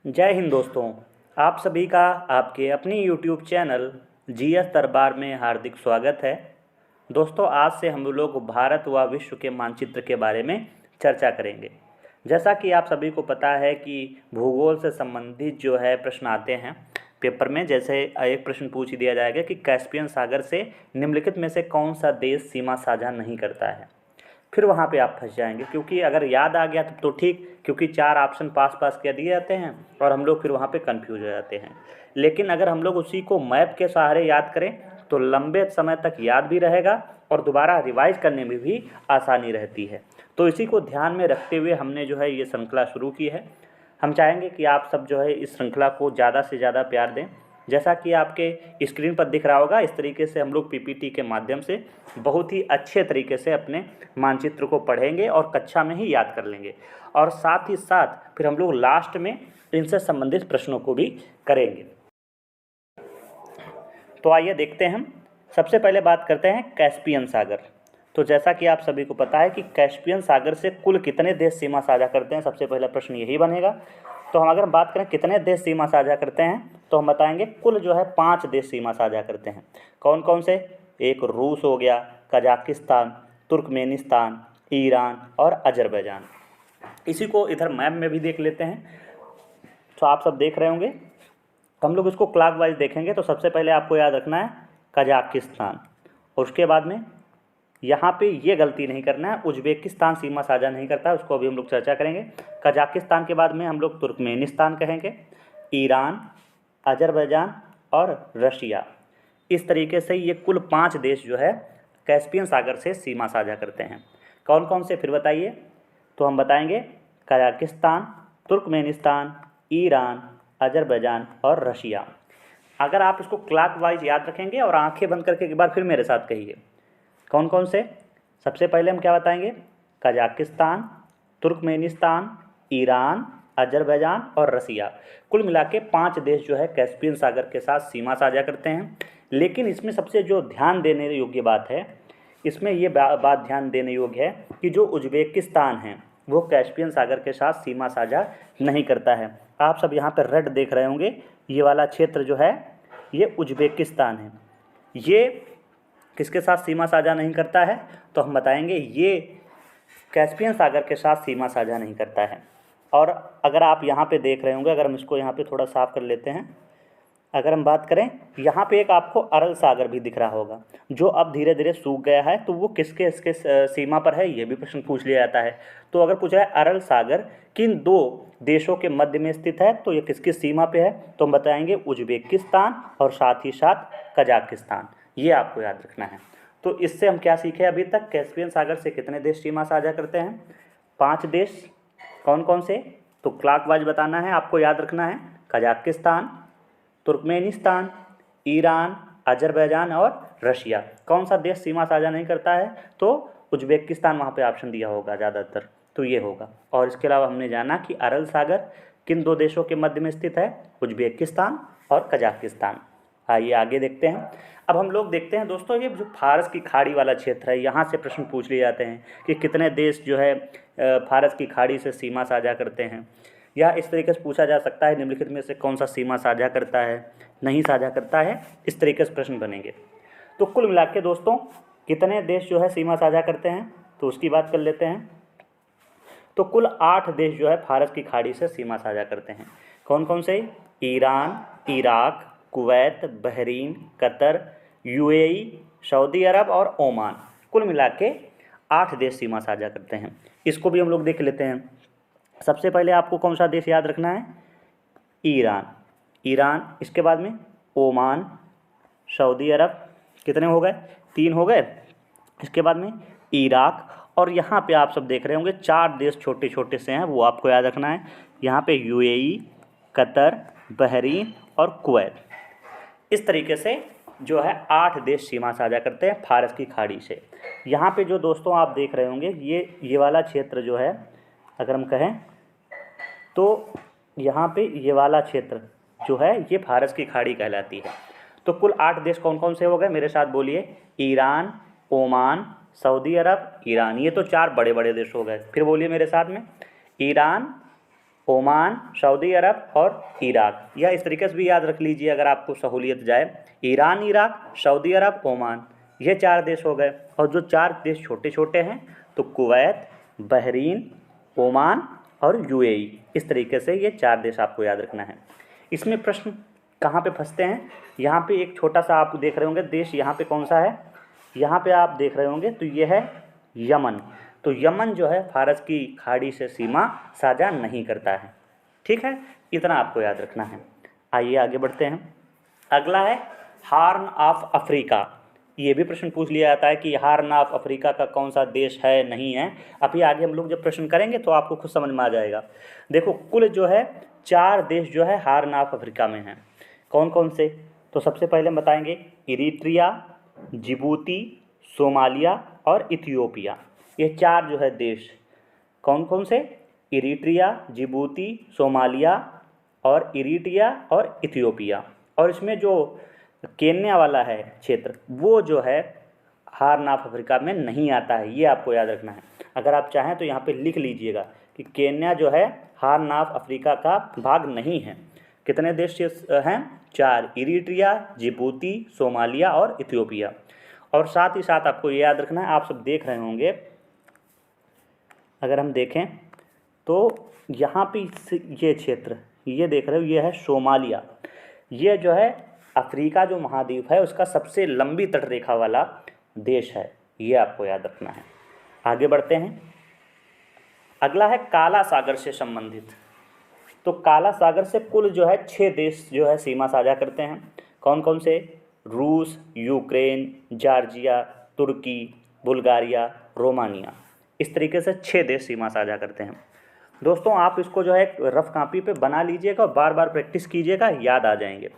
जय हिंद दोस्तों। आप सभी का आपके अपनी यूट्यूब चैनल जीएस दरबार में हार्दिक स्वागत है। दोस्तों, आज से हम लोग भारत व विश्व के मानचित्र के बारे में चर्चा करेंगे। जैसा कि आप सभी को पता है कि भूगोल से संबंधित जो है प्रश्न आते हैं पेपर में। जैसे एक प्रश्न पूछ दिया जाएगा कि कैस्पियन सागर से निम्नलिखित में से कौन सा देश सीमा साझा नहीं करता है। फिर वहाँ पे आप फंस जाएंगे, क्योंकि अगर याद आ गया तो ठीक, क्योंकि चार ऑप्शन पास पास कर दिए जाते हैं और हम लोग फिर वहाँ पे कंफ्यूज हो जाते हैं। लेकिन अगर हम लोग उसी को मैप के सहारे याद करें तो लंबे समय तक याद भी रहेगा और दोबारा रिवाइज करने में भी आसानी रहती है। तो इसी को ध्यान में रखते हुए हमने जो है ये श्रृंखला शुरू की है। हम चाहेंगे कि आप सब जो है इस श्रृंखला को ज़्यादा से ज़्यादा प्यार दें। जैसा कि आपके स्क्रीन पर दिख रहा होगा, इस तरीके से हम लोग पीपीटी के माध्यम से बहुत ही अच्छे तरीके से अपने मानचित्र को पढ़ेंगे और कक्षा में ही याद कर लेंगे। और साथ ही साथ फिर हम लोग लास्ट में इनसे संबंधित प्रश्नों को भी करेंगे। तो आइए देखते हैं। हम सबसे पहले बात करते हैं कैस्पियन सागर। तो जैसा कि आप सभी को पता है कि कैस्पियन सागर से कुल कितने देश सीमा साझा करते हैं, सबसे पहला प्रश्न यही बनेगा। तो हम अगर बात करें कितने देश सीमा साझा करते हैं तो हम बताएंगे कुल जो है 5 देश सीमा साझा करते हैं। कौन कौन से? एक रूस हो गया, कजाकिस्तान, तुर्कमेनिस्तान, ईरान और अजरबैजान। इसी को इधर मैप में भी देख लेते हैं। तो आप सब देख रहे होंगे, हम लोग इसको क्लॉकवाइज देखेंगे। तो सबसे पहले आपको याद रखना है कजाकिस्तान, और उसके बाद में यहाँ पे ये गलती नहीं करना है, उज्बेकिस्तान सीमा साझा नहीं करता, उसको अभी हम लोग चर्चा करेंगे। कजाकिस्तान के बाद में हम लोग तुर्कमेनिस्तान कहेंगे, ईरान, अजरबैजान और रशिया। इस तरीके से ये कुल 5 देश जो है कैस्पियन सागर से सीमा साझा करते हैं। कौन कौन से फिर बताइए? तो हम बताएंगे कजाकिस्तान, तुर्कमेनिस्तान, ईरान, अजरबैजान और रशिया। अगर आप इसको क्लॉकवाइज याद रखेंगे और आंखें बंद करके एक बार फिर मेरे साथ कहिए, कौन कौन से? सबसे पहले हम क्या बताएंगे? कजाकिस्तान, तुर्कमेनिस्तान, ईरान, अजरबैजान और रसिया। कुल मिला के 5 देश जो है कैस्पियन सागर के साथ सीमा साझा करते हैं। लेकिन इसमें सबसे जो ध्यान देने योग्य बात है, इसमें ये बात ध्यान देने योग्य है कि जो उज्बेकिस्तान है वो कैस्पियन सागर के साथ सीमा साझा नहीं करता है। आप सब यहाँ पर रेड देख रहे होंगे, ये वाला क्षेत्र जो है ये उज्बेकिस्तान है। ये किसके साथ सीमा साझा नहीं करता है? तो हम बताएंगे ये कैस्पियन सागर के साथ सीमा साझा नहीं करता है। और अगर आप यहाँ पे देख रहे होंगे, अगर हम इसको यहाँ पे थोड़ा साफ कर लेते हैं, अगर हम बात करें यहाँ पे एक आपको अरल सागर भी दिख रहा होगा जो अब धीरे धीरे सूख गया है। तो वो किसके इसके सीमा पर है, ये भी प्रश्न पूछ लिया जाता है। तो अगर पूछा है अरल सागर किन 2 देशों के मध्य में स्थित है तो ये किसकी सीमा पे है, तो हम बताएंगे उज्बेकिस्तान और साथ ही साथ कजाकिस्तान। ये आपको याद रखना है। तो इससे हम क्या सीखे अभी तक? कैस्पियन सागर से कितने देश सीमा साझा करते हैं? 5 देश। कौन कौन से? तो क्लॉकवाइज बताना है, आपको याद रखना है कजाकिस्तान, तुर्कमेनिस्तान, ईरान, अजरबैजान और रशिया। कौन सा देश सीमा साझा नहीं करता है? तो उज्बेकिस्तान, वहाँ पे ऑप्शन दिया होगा ज़्यादातर, तो ये होगा। और इसके अलावा हमने जाना कि अरल सागर किन 2 देशों के मध्य में स्थित है? उज्बेकिस्तान और कजाकिस्तान। आइए आगे देखते हैं। अब हम लोग देखते हैं दोस्तों, ये जो फारस की खाड़ी वाला क्षेत्र है, यहाँ से प्रश्न पूछ लिए जाते हैं कि कितने देश जो है फारस की खाड़ी से सीमा साझा करते हैं। या इस तरीके से पूछा जा सकता है निम्नलिखित में से कौन सा सीमा साझा करता है, नहीं साझा करता है। इस तरीके से प्रश्न बनेंगे। तो कुल मिला के दोस्तों कितने देश जो है सीमा साझा करते हैं, तो उसकी बात कर लेते हैं। तो कुल 8 देश जो है फारस की खाड़ी से सीमा साझा करते हैं। कौन कौन से? Iran, Iraq, Kuwait, Bahrain, Qatar, UAE, Saudi Arabia और ओमान। कुल मिला के 8 देश सीमा साझा करते हैं। इसको भी हम लोग देख लेते हैं। सबसे पहले आपको कौन सा देश याद रखना है? ईरान। ईरान, इसके बाद में ओमान, सऊदी अरब, कितने हो गए? 3 हो गए। इसके बाद में इराक, और यहाँ पे आप सब देख रहे होंगे 4 देश छोटे छोटे से हैं, वो आपको याद रखना है। यहाँ पे यूएई, कतर, बहरीन और कुवैत। इस तरीके से जो है 8 देश सीमा साझा करते हैं फारस की खाड़ी से। यहाँ पे जो दोस्तों आप देख रहे होंगे, ये वाला क्षेत्र जो है, अगर हम कहें तो यहाँ पे ये वाला क्षेत्र जो है ये फारस की खाड़ी कहलाती है। तो कुल 8 देश कौन कौन से हो गए? मेरे साथ बोलिए। ईरान, ओमान, सऊदी अरब, ईरान। ये तो 4 बड़े बड़े देश हो गए। फिर बोलिए मेरे साथ में। ईरान, ओमान, सऊदी अरब और इराक। या इस तरीके से भी याद रख लीजिए अगर आपको सहूलियत जाए, ईरान, इराक, सऊदी अरब, ओमान, ये 4 देश हो गए। और जो 4 देश छोटे छोटे हैं तो कुवैत, बहरीन, ओमान और यूएई, इस तरीके से ये 4 देश आपको याद रखना है। इसमें प्रश्न कहाँ पे फंसते हैं, यहाँ पे एक छोटा सा आप देख रहे होंगे देश, यहाँ पे कौन सा है, यहाँ पे आप देख रहे होंगे तो ये है यमन। तो यमन जो है फारस की खाड़ी से सीमा साझा नहीं करता है। ठीक है, इतना आपको याद रखना है। आइए आगे बढ़ते हैं। अगला है हार्न ऑफ अफ्रीका। ये भी प्रश्न पूछ लिया जाता है कि हार्न ऑफ अफ्रीका का कौन सा देश है, नहीं है। अभी आगे हम लोग जब प्रश्न करेंगे तो आपको खुद समझ में आ जाएगा। देखो कुल जो है 4 देश जो है हार्न ऑफ अफ्रीका में हैं। कौन कौन से, तो सबसे पहले हम बताएंगे इरिट्रिया, जिबूती, सोमालिया और इथियोपिया। ये 4 जो है देश कौन कौन से, इरिट्रिया, जिबूती, सोमालिया और इरिट्रिया और इथियोपिया। और इसमें जो केन्या वाला है क्षेत्र वो जो है हार्न ऑफ अफ्रीका में नहीं आता है, ये आपको याद रखना है। अगर आप चाहें तो यहाँ पे लिख लीजिएगा कि केन्या जो है हार्न ऑफ अफ्रीका का भाग नहीं है। कितने देश हैं, 4, इरिट्रिया, जिबूती, सोमालिया और इथियोपिया। और साथ ही साथ आपको ये याद रखना है, आप सब देख रहे होंगे, अगर हम देखें तो यहाँ पे ये क्षेत्र ये देख रहे हो, ये है सोमालिया। ये जो है अफ्रीका जो महाद्वीप है उसका सबसे लंबी तटरेखा वाला देश है, ये आपको याद रखना है। आगे बढ़ते हैं। अगला है काला सागर से संबंधित। तो काला सागर से कुल जो है 6 देश जो है सीमा साझा करते हैं। कौन कौन से, रूस, यूक्रेन, जॉर्जिया, तुर्की, बुल्गारिया, रोमानिया। इस तरीके से 6 देश सीमा साझा करते हैं। दोस्तों आप इसको जो है एक रफ कॉपी पे बना लीजिएगा और बार बार प्रैक्टिस कीजिएगा, याद आ जाएंगे।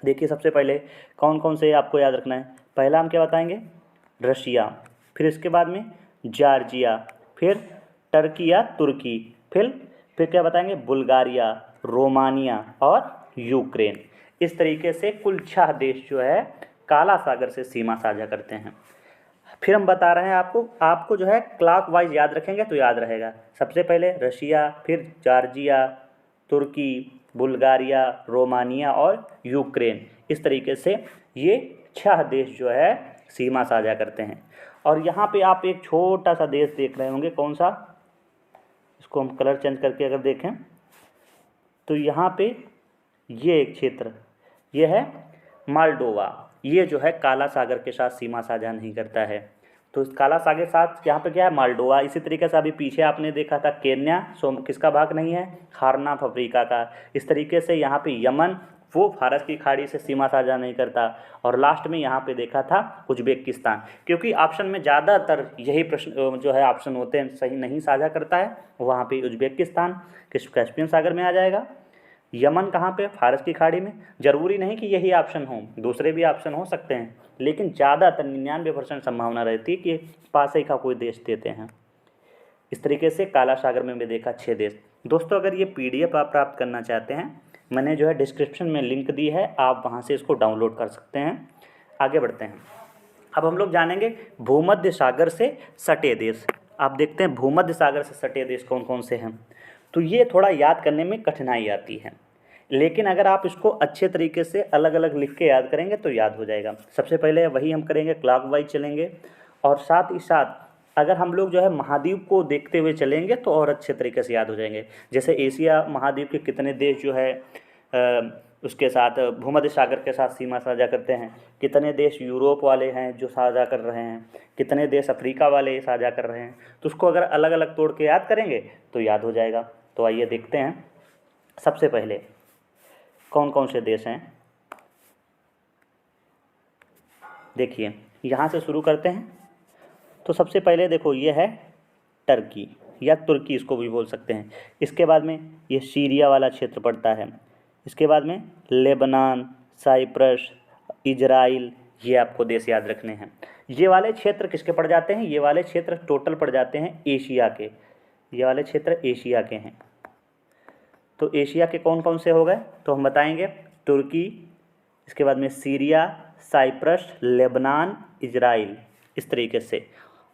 देखिए सबसे पहले कौन कौन से आपको याद रखना है। पहला हम क्या बताएंगे, रशिया, फिर इसके बाद में जॉर्जिया, फिर टर्की या तुर्की, फिर क्या बताएंगे, बुल्गारिया, रोमानिया और यूक्रेन। इस तरीके से कुल 6 देश जो है काला सागर से सीमा साझा करते हैं। फिर हम बता रहे हैं आपको जो है क्लॉक वाइज याद रखेंगे तो याद रहेगा। सबसे पहले रशिया, फिर जॉर्जिया, तुर्की, बुल्गारिया, रोमानिया और यूक्रेन। इस तरीके से ये 6 देश जो है सीमा साझा करते हैं। और यहाँ पे आप एक छोटा सा देश देख रहे होंगे, कौन सा, इसको हम कलर चेंज करके अगर देखें तो यहाँ पे ये एक क्षेत्र ये है मालडोवा। ये जो है काला सागर के साथ सीमा साझा नहीं करता है। तो इस काला सागर के साथ यहाँ पे क्या है, मालडोवा। इसी तरीके से अभी पीछे आपने देखा था केन्या, किसका भाग नहीं है, हार्न ऑफ अफ्रीका का। इस तरीके से यहाँ पे यमन वो फारस की खाड़ी से सीमा साझा नहीं करता। और लास्ट में यहाँ पे देखा था उज्बेकिस्तान, क्योंकि ऑप्शन में ज़्यादातर यही प्रश्न जो है ऑप्शन होते हैं सही नहीं साझा करता है। वहाँ पे उज्बेकिस्तान कैस्पियन सागर में आ जाएगा। यमन कहाँ पे, फारस की खाड़ी में। ज़रूरी नहीं कि यही ऑप्शन हो, दूसरे भी ऑप्शन हो सकते हैं, लेकिन ज़्यादातर 99% संभावना रहती है कि पास ही का कोई देश देते हैं। इस तरीके से काला सागर में भी देखा 6 देश। दोस्तों अगर ये PDF आप प्राप्त करना चाहते हैं, मैंने जो है डिस्क्रिप्शन में लिंक दी है, आप वहाँ से इसको डाउनलोड कर सकते हैं। आगे बढ़ते हैं। अब हम लोग जानेंगे भूमध्य सागर से सटे देश। आप देखते हैं भूमध्य सागर से सटे देश कौन कौन से हैं। तो ये थोड़ा याद करने में कठिनाई आती है, लेकिन अगर आप इसको अच्छे तरीके से अलग अलग लिख के याद करेंगे तो याद हो जाएगा। सबसे पहले वही हम करेंगे, क्लॉकवाइज चलेंगे। और साथ ही साथ अगर हम लोग जो है महाद्वीप को देखते हुए चलेंगे तो और अच्छे तरीके से याद हो जाएंगे। जैसे एशिया महाद्वीप के कितने देश जो है उसके साथ भूमध्य सागर के साथ सीमा साझा करते हैं, कितने देश यूरोप वाले हैं जो साझा कर रहे हैं, कितने देश अफ्रीका वाले साझा कर रहे हैं। तो उसको अगर अलग अलग तोड़ के याद करेंगे तो याद हो जाएगा। तो आइए देखते हैं सबसे पहले कौन कौन से देश हैं। देखिए यहाँ से शुरू करते हैं। तो सबसे पहले देखो ये है टर्की या तुर्की, इसको भी बोल सकते हैं। इसके बाद में ये सीरिया वाला क्षेत्र पड़ता है। इसके बाद में लेबनान, साइप्रस, इजराइल, ये आपको देश याद रखने हैं। ये वाले क्षेत्र किसके पड़ जाते हैं, ये वाले क्षेत्र टोटल पड़ जाते हैं एशिया के। ये वाले क्षेत्र एशिया के हैं। तो एशिया के कौन कौन से हो गए तो हम बताएंगे, तुर्की, इसके बाद में सीरिया, साइप्रस, लेबनान, इजराइल, इस तरीके से।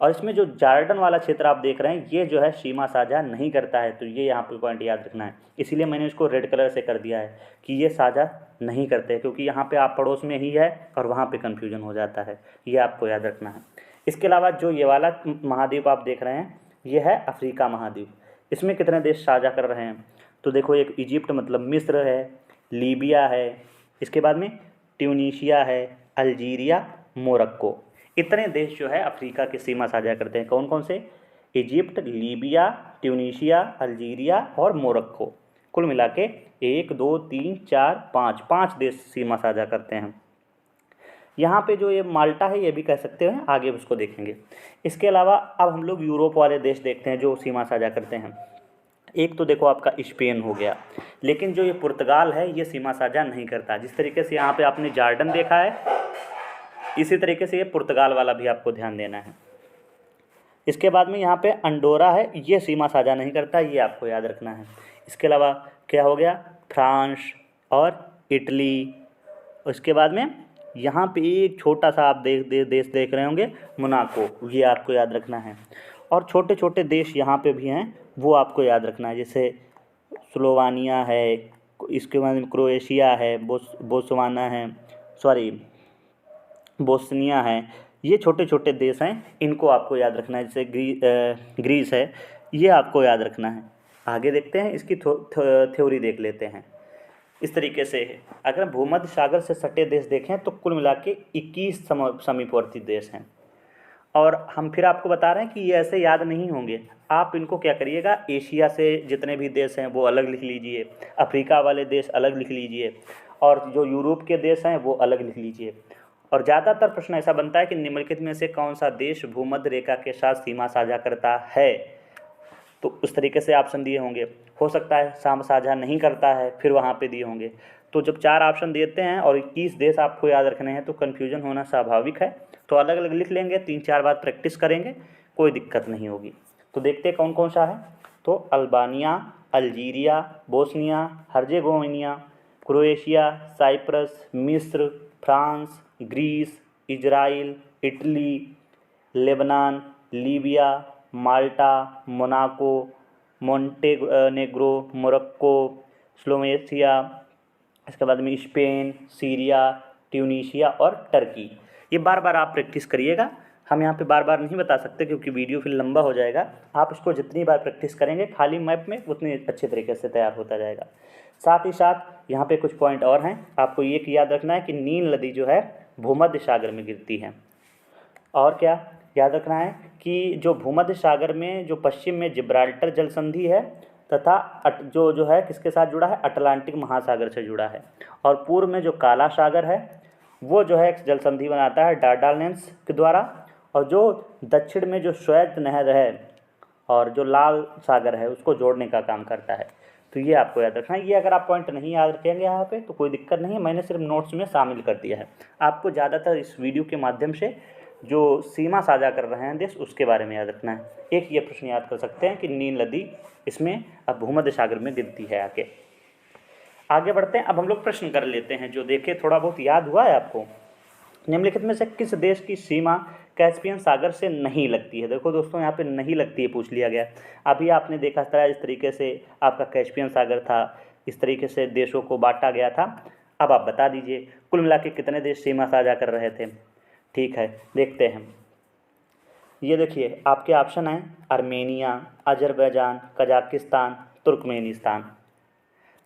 और इसमें जो जॉर्डन वाला क्षेत्र आप देख रहे हैं ये जो है सीमा साझा नहीं करता है, तो ये यहाँ पे पॉइंट याद रखना है। इसीलिए मैंने इसको रेड कलर से कर दिया है कि ये साझा नहीं करते, क्योंकि यहाँ पे आप पड़ोस में ही है और वहाँ पे कन्फ्यूजन हो जाता है, ये आपको याद रखना है। इसके अलावा जो ये वाला महाद्वीप आप देख रहे हैं ये है अफ्रीका महाद्वीप। इसमें कितने देश साझा कर रहे हैं? तो देखो, एक इजिप्ट मतलब मिस्र है, लीबिया है, इसके बाद में ट्यूनीशिया है, अल्जीरिया, मोरक्को। इतने देश जो है अफ्रीका की सीमा साझा करते हैं। कौन कौन से? इजिप्ट, लीबिया, ट्यूनीशिया, अल्जीरिया और मोरक्को। कुल मिला के 1 2 3 4 5 देश सीमा साझा करते हैं। यहाँ पे जो ये माल्टा है ये भी कह सकते हैं, आगे उसको देखेंगे। इसके अलावा अब हम लोग यूरोप वाले देश देखते हैं जो सीमा साझा करते हैं। एक तो देखो आपका स्पेन हो गया, लेकिन जो ये पुर्तगाल है ये सीमा साझा नहीं करता। जिस तरीके से यहाँ पे आपने जॉर्डन देखा है, इसी तरीके से ये पुर्तगाल वाला भी आपको ध्यान देना है। इसके बाद में यहाँ पे अंडोरा है, ये सीमा साझा नहीं करता, ये आपको याद रखना है। इसके अलावा क्या हो गया? फ्रांस और इटली। उसके बाद में यहाँ पे एक छोटा सा आप देश देख रहे होंगे, मोनाको, ये आपको याद रखना है। और छोटे छोटे देश यहाँ पे भी हैं, वो आपको याद रखना है, जैसे स्लोवानिया है, इसके बाद में क्रोएशिया है, बोत्सवाना है, बोस्निया है। ये छोटे छोटे देश हैं, इनको आपको याद रखना है। जैसे ग्रीस है, ये आपको याद रखना है। आगे देखते हैं, इसकी थ्योरी देख लेते हैं। इस तरीके से अगर भूमध्य सागर से सटे देश देखें तो कुल मिला के 21 समीपवर्ती देश हैं। और हम फिर आपको बता रहे हैं कि ये ऐसे याद नहीं होंगे, आप इनको क्या करिएगा, एशिया से जितने भी देश हैं वो अलग लिख लीजिए, अफ्रीका वाले देश अलग लिख लीजिए, और जो यूरोप के देश हैं वो अलग लिख लीजिए। और ज़्यादातर प्रश्न ऐसा बनता है कि निम्नलिखित में से कौन सा देश भूमध्य रेखा के साथ सीमा साझा करता है, तो उस तरीके से ऑप्शन दिए होंगे। हो सकता है सीमा साझा नहीं करता है, फिर वहाँ पे दिए होंगे। तो जब 4 ऑप्शन देते हैं और 21 देश आपको याद रखने हैं तो कन्फ्यूजन होना स्वाभाविक है। तो अलग अलग लिख लेंगे, 3-4 बार प्रैक्टिस करेंगे, कोई दिक्कत नहीं होगी। तो देखते हैं कौन कौन सा है। तो Albania, Algeria, Bosnia Herzegovina, Croatia, Cyprus, मिस्र, France, Greece, Israel, Italy, Lebanon, Libya, Malta, Monaco, Montenegro, Morocco, Slovenia, इसके बाद में स्पेन, सीरिया, ट्यूनीशिया और टर्की। ये बार बार आप प्रैक्टिस करिएगा। हम यहाँ पे बार बार नहीं बता सकते क्योंकि वीडियो फिर लंबा हो जाएगा। आप इसको जितनी बार प्रैक्टिस करेंगे खाली मैप में, उतनी अच्छे तरीके से तैयार होता जाएगा। साथ ही साथ यहाँ पे कुछ पॉइंट और हैं, आपको ये याद रखना है कि नील नदी जो है भूमध्य सागर में गिरती है। और क्या याद रखना है कि जो भूमध्य सागर में जो पश्चिम में जिब्राल्टर जल संधि है तथा जो है किसके साथ जुड़ा है, अटलांटिक महासागर से जुड़ा है। और पूर्व में जो काला सागर है वो जो है एक जल संधि बनाता है डार्डानेल्स के द्वारा। और जो दक्षिण में जो श्वेत नहर है और जो लाल सागर है उसको जोड़ने का काम करता है। तो ये आपको याद रखना है। ये अगर आप पॉइंट नहीं याद रखेंगे यहाँ पे तो कोई दिक्कत नहीं है, मैंने सिर्फ नोट्स में शामिल कर दिया है। आपको ज़्यादातर इस वीडियो के माध्यम से जो सीमा साझा कर रहे हैं देश उसके बारे में याद रखना है। एक ये प्रश्न याद कर सकते हैं कि नील नदी इसमें अब भूमध्य सागर में गिरती है। आगे बढ़ते हैं। अब हम लोग प्रश्न कर लेते हैं, जो देखे थोड़ा बहुत याद हुआ है आपको। निम्नलिखित में से किस देश की सीमा कैस्पियन सागर से नहीं लगती है? देखो दोस्तों, यहाँ पे नहीं लगती है पूछ लिया गया। अभी आपने देखा था इस तरीके से आपका कैस्पियन सागर था, इस तरीके से देशों को बांटा गया था। अब आप बता दीजिए कुल मिला के कितने देश सीमा साझा कर रहे थे। ठीक है, देखते हैं। ये देखिए आपके ऑप्शन हैं आर्मेनिया, अजरबैजान, कजाकिस्तान, तुर्कमेनिस्तान।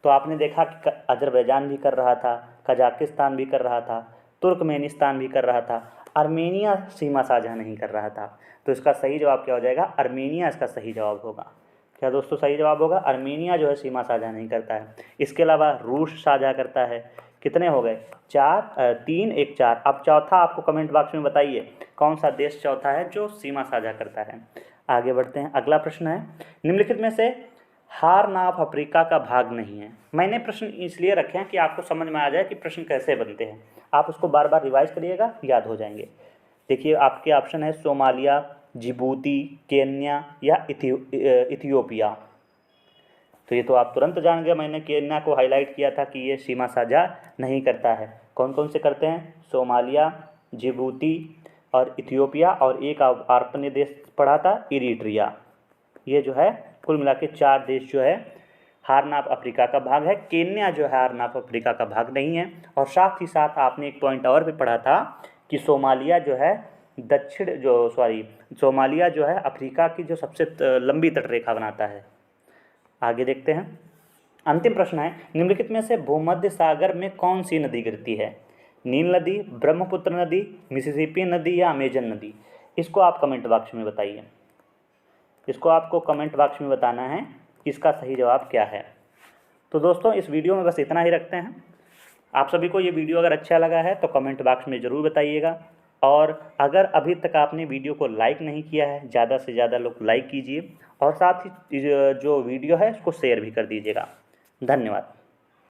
तो आपने देखा कि अजरबैजान भी कर रहा था, कजाकिस्तान भी कर रहा था, तुर्कमेनिस्तान भी कर रहा था, आर्मेनिया सीमा साझा नहीं कर रहा था। तो इसका सही जवाब क्या हो जाएगा? आर्मेनिया इसका सही जवाब होगा। क्या दोस्तों सही जवाब होगा? आर्मेनिया जो है सीमा साझा नहीं करता है। इसके अलावा रूस साझा करता है। कितने हो गए? 3, 1, 4। अब चौथा आपको कमेंट बॉक्स में बताइए कौन सा देश चौथा है जो सीमा साझा करता है। आगे बढ़ते हैं। अगला प्रश्न है, निम्नलिखित में से हार्न ऑफ अफ्रीका का भाग नहीं है। मैंने प्रश्न इसलिए रखे हैं कि आपको समझ में आ जाए कि प्रश्न कैसे बनते हैं। आप उसको बार बार रिवाइज करिएगा, याद हो जाएंगे। देखिए आपके ऑप्शन है सोमालिया, जिबूती, केन्या या इथियोपिया। तो ये तो आप तुरंत जान गए, मैंने केन्या को हाईलाइट किया था कि ये सीमा साझा नहीं करता है। कौन कौन से करते हैं? सोमालिया, जिबूती, और इथियोपिया, और एक आपने देश पढ़ा था इरिट्रिया। ये जो है कुल मिला के 4 देश जो है हार्न ऑफ अफ्रीका का भाग है। केन्या जो है हार्न ऑफ अफ्रीका का भाग नहीं है। और साथ ही साथ आपने एक पॉइंट और भी पढ़ा था कि सोमालिया जो है सोमालिया जो है अफ्रीका की जो सबसे लंबी तटरेखा बनाता है। आगे देखते हैं। अंतिम प्रश्न है, निम्नलिखित में से भूमध्य सागर में कौन सी नदी गिरती है? नील नदी, ब्रह्मपुत्र नदी, मिसिसिपी नदी या अमेजन नदी? इसको आप कमेंट बॉक्स में बताइए। इसको आपको कमेंट बॉक्स में बताना है कि इसका सही जवाब क्या है। तो दोस्तों इस वीडियो में बस इतना ही रखते हैं। आप सभी को ये वीडियो अगर अच्छा लगा है तो कमेंट बॉक्स में ज़रूर बताइएगा। और अगर अभी तक आपने वीडियो को लाइक नहीं किया है, ज़्यादा से ज़्यादा लोग लाइक कीजिए और साथ ही जो वीडियो है उसको शेयर भी कर दीजिएगा। धन्यवाद।